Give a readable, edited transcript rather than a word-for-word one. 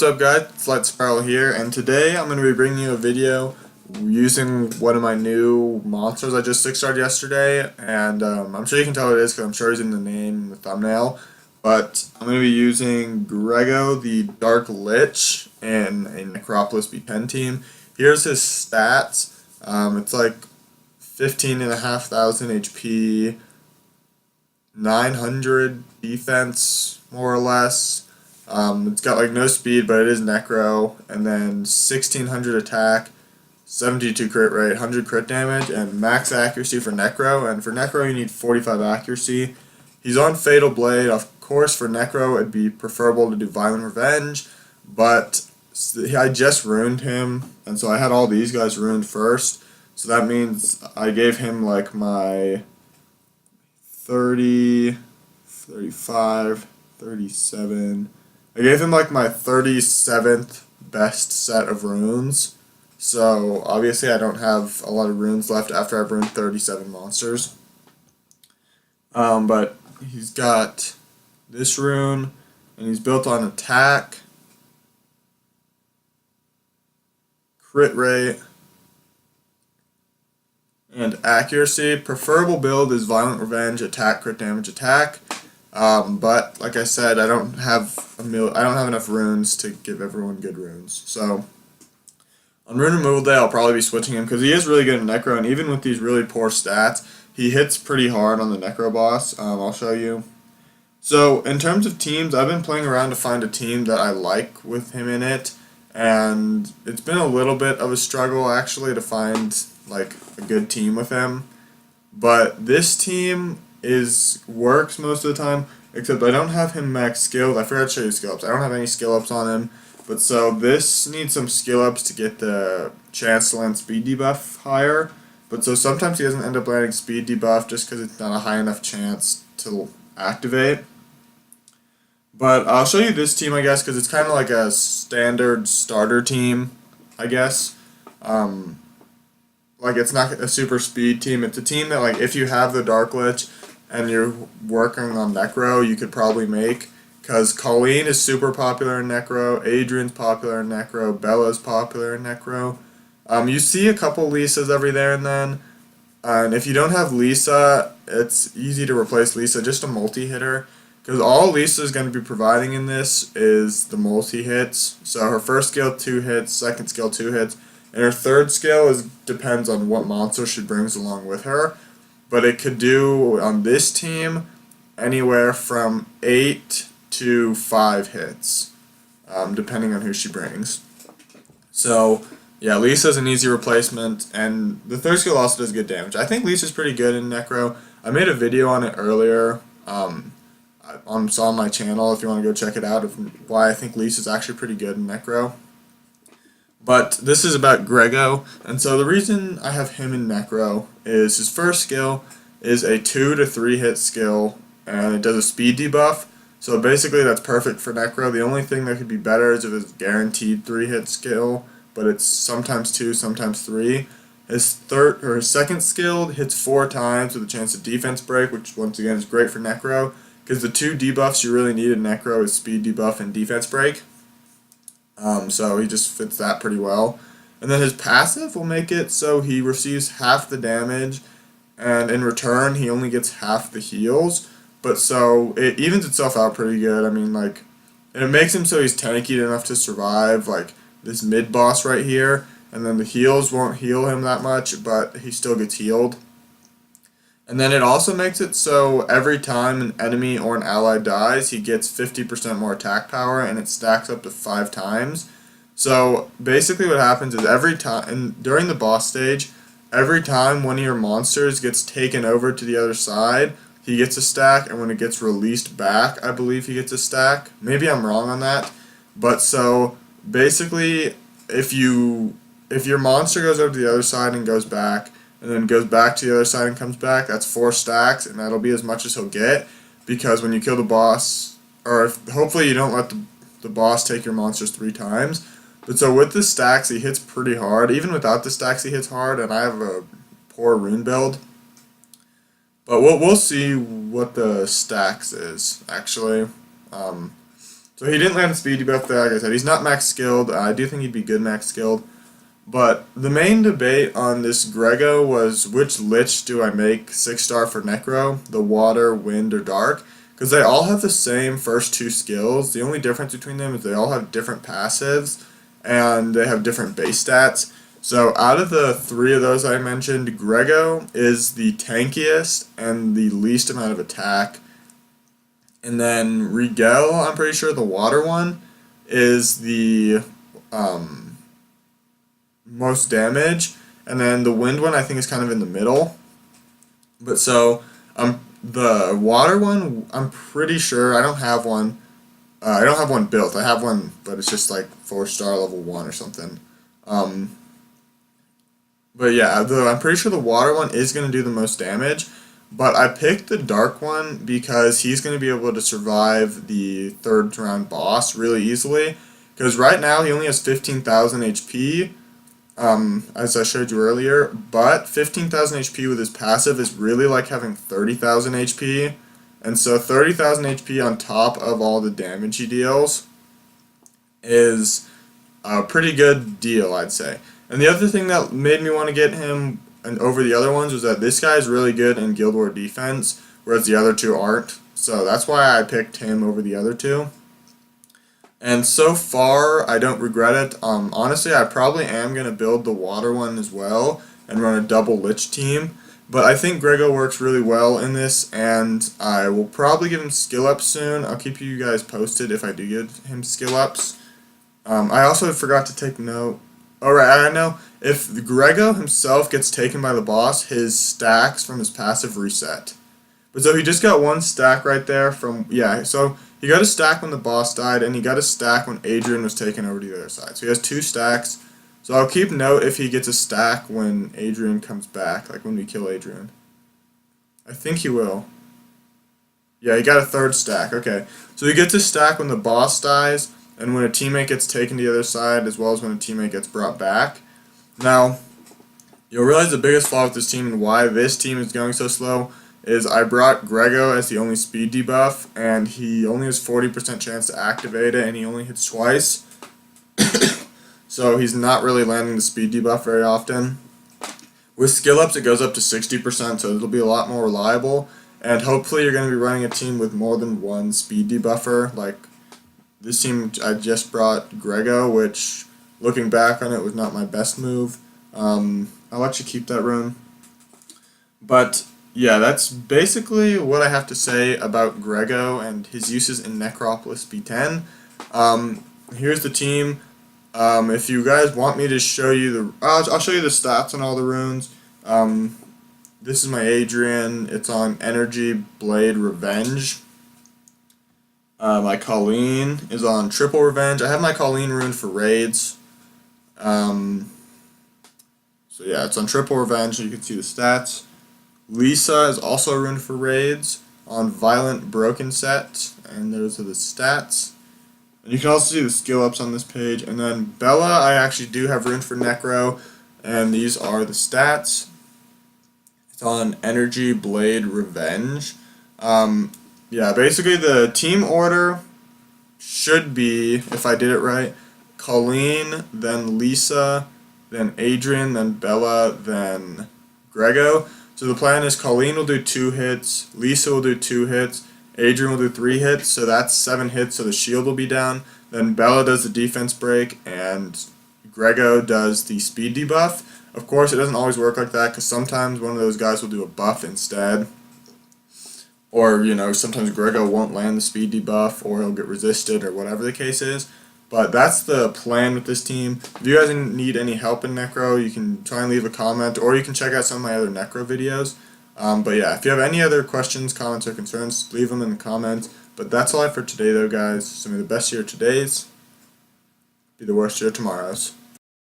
What's up guys, it's Light Spiral here, and today I'm going to be bringing you a video using one of my new monsters I just 6-starred yesterday, and I'm sure you can tell what it is because I'm sure he's in the name and the thumbnail, but I'm going to be using Grego, the Dark Lich, in a Necropolis B10 team. Here's his stats. It's like 15,500 HP, 900 defense, more or less. It's got like no speed, but it is Necro, and then 1600 attack, 72 crit rate, 100 crit damage, and max accuracy for Necro. And for Necro, you need 45 accuracy. He's on Fatal Blade. Of course, for Necro, it'd be preferable to do Violent Revenge, but I just ruined him, and so I had all these guys ruined first. So that means I gave him like my 30, 35, 37. I gave him like my 37th best set of runes. So obviously I don't have a lot of runes left after I've ruined 37 monsters. But he's got this rune, and he's built on attack, crit rate, and accuracy. Preferable build is Violent Revenge, attack, crit damage, attack. But like I said, I don't have enough runes to give everyone good runes. So on rune removal day, I'll probably be switching him because he is really good in Necro, and even with these really poor stats, he hits pretty hard on the Necro boss. I'll show you. So in terms of teams, I've been playing around to find a team that I like with him in it, and it's been a little bit of a struggle actually to find like a good team with him. But this team works most of the time, except I don't have him max skilled. I forgot to show you skill ups. I don't have any skill ups on him, but so this needs some skill ups to get the chance to land speed debuff higher. But so sometimes he doesn't end up landing speed debuff just because it's not a high enough chance to activate. But I'll show you this team, I guess, because it's kind of like a standard starter team, I guess. Like, it's not a super speed team. It's a team that, like, if you have the Dark Lich and you're working on Necro, you could probably make. Because Colleen is super popular in Necro, Adrian's popular in Necro, Bella's popular in Necro. You see a couple Lisas every there and then. And if you don't have Lisa, it's easy to replace Lisa, just a multi-hitter. Because all Lisa is going to be providing in this is the multi-hits. So her first skill, 2 hits, second skill, 2 hits. And her third skill depends on what monster she brings along with her. But it could do, on this team, anywhere from 8 to 5 hits, depending on who she brings. So, yeah, Lisa's an easy replacement, and the third skill also does good damage. I think Lisa's pretty good in Necro. I made a video on it earlier, it's on my channel if you want to go check it out, of why I think Lisa's actually pretty good in Necro. But this is about Grego, and so the reason I have him in Necro is his first skill is a 2 to 3 hit skill, and it does a speed debuff, so basically that's perfect for Necro. The only thing that could be better is if it's guaranteed 3 hit skill, but it's sometimes 2, sometimes 3. His second skill hits 4 times with a chance of defense break, which once again is great for Necro, because the 2 debuffs you really need in Necro is speed debuff and defense break. So he just fits that pretty well. And then his passive will make it so he receives half the damage, and in return he only gets half the heals. But so it evens itself out pretty good. I mean, like, and it makes him so he's tanky enough to survive like this mid boss right here. And then the heals won't heal him that much, but he still gets healed. And then it also makes it so every time an enemy or an ally dies, he gets 50% more attack power, and it stacks up to 5 times. So basically what happens is every time, and during the boss stage, every time one of your monsters gets taken over to the other side, he gets a stack, and when it gets released back, I believe he gets a stack. Maybe I'm wrong on that. But so basically, if your monster goes over to the other side and goes back, and then goes back to the other side and comes back, that's 4 stacks, and that'll be as much as he'll get, because when you kill the boss, or hopefully you don't let the boss take your monsters 3 times, but so with the stacks he hits pretty hard. Even without the stacks he hits hard, and I have a poor rune build. But we'll see what the stacks is, actually. To So he didn't land the speed debuff there, like I said. He's not max skilled. I do think he'd be good max skilled. But the main debate on this Grego was which Lich do I make 6-star for Necro, the Water, Wind, or Dark? Because they all have the same first 2 skills. The only difference between them is they all have different passives, and they have different base stats. So out of the 3 of those I mentioned, Grego is the tankiest and the least amount of attack. And then Rigel, I'm pretty sure the water one, is the most damage. And then the wind one I think is kind of in the middle. But so the water one, I'm pretty sure, I don't have one. I don't have one built. I have one, but it's just like 4-star level 1 or something. But yeah, I'm pretty sure the water one is going to do the most damage. But I picked the dark one because he's going to be able to survive the 3rd round boss really easily. Because right now he only has 15,000 HP, as I showed you earlier. But 15,000 HP with his passive is really like having 30,000 HP. And so 30,000 HP on top of all the damage he deals is a pretty good deal, I'd say. And the other thing that made me want to get him and over the other ones was that this guy is really good in Guild War defense, whereas the other 2 aren't. So that's why I picked him over the other 2. And so far, I don't regret it. Honestly, I probably am going to build the water one as well and run a double Lich team. But I think Grego works really well in this, and I will probably give him skill ups soon. I'll keep you guys posted if I do give him skill ups. I also forgot to take note. Alright, I know. If Grego himself gets taken by the boss, his stacks from his passive reset. But so he just got 1 stack right there from, yeah, so he got a stack when the boss died, and he got a stack when Adrian was taken over to the other side. So he has 2 stacks. So I'll keep note if he gets a stack when Adrian comes back, like when we kill Adrian. I think he will. Yeah, he got a 3rd stack, okay. So he gets a stack when the boss dies, and when a teammate gets taken to the other side, as well as when a teammate gets brought back. Now, you'll realize the biggest flaw with this team and why this team is going so slow is I brought Grego as the only speed debuff, and he only has 40% chance to activate it, and he only hits twice. So he's not really landing the speed debuff very often. With skill ups, it goes up to 60%, so it'll be a lot more reliable. And hopefully you're going to be running a team with more than 1 speed debuffer, like this team I just brought Grego, which, looking back on it, was not my best move. I'll let you keep that rune. But, yeah, that's basically what I have to say about Grego and his uses in Necropolis B10. Here's the team. If you guys want me to show you I'll show you the stats on all the runes. This is my Adrian. It's on Energy, Blade, Revenge. My Colleen is on Triple Revenge. I have my Colleen rune for raids. So yeah, it's on Triple Revenge, so you can see the stats. Lisa is also ruined for raids on Violent Broken Set, and those are the stats. And you can also see the skill ups on this page. And then Bella, I actually do have ruined for Necro, and these are the stats. It's on Energy, Blade, Revenge. Yeah, basically the team order should be, if I did it right, Colleen, then Lisa, then Adrian, then Bella, then Grego. So the plan is Colleen will do 2 hits, Lisa will do 2 hits, Adrian will do 3 hits, so that's 7 hits, so the shield will be down. Then Bella does the defense break, and Grego does the speed debuff. Of course, it doesn't always work like that, because sometimes one of those guys will do a buff instead. Or, you know, sometimes Grego won't land the speed debuff, or he'll get resisted, or whatever the case is. But that's the plan with this team. If you guys need any help in Necro, you can try and leave a comment, or you can check out some of my other Necro videos. But yeah, if you have any other questions, comments, or concerns, leave them in the comments. But that's all I have for today, though, guys. So may the best year today's be the worst year tomorrow's.